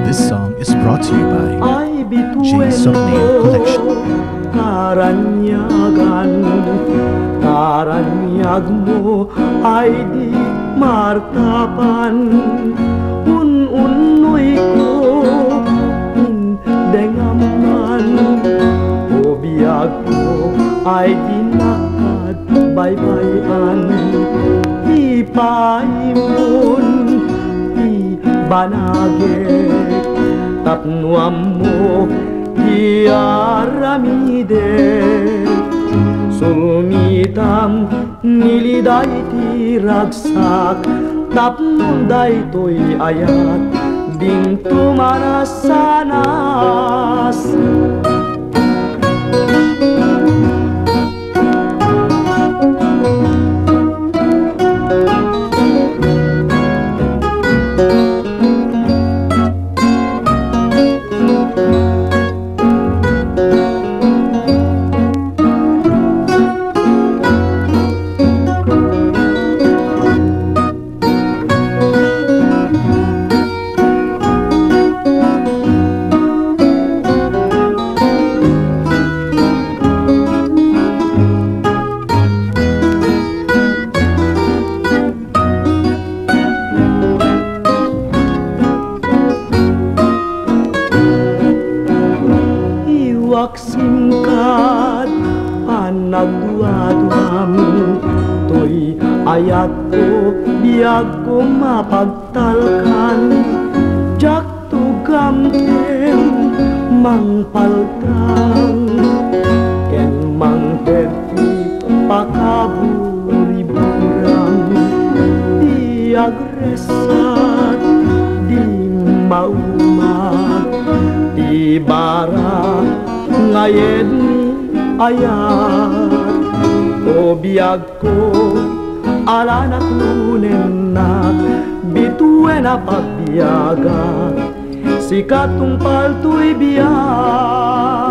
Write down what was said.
This song is brought to you by Jason Nail Collection. Karanyagan, karanyag mo ay di martapan. Un-unoy ko, dengaman. O biyag ko ay di nakadbaybayan. Di paimun, di banagek, tapnuam mo di aramide. Sulmitam niliday ti ragsak, tapnon day to'y ayat, ding tumanasanas. Singkat panagduaduam, to'y ayat ko, biyag ko mapagtalkan. Jak tugam tem mangpaltang, ken mangteti pakaburi-burang. Di agresat, di maumat, di bara ngayed ni ayat. O biyag ko ala naklunen na, bituin na pagbiyaga, sikatong palto'y biyag.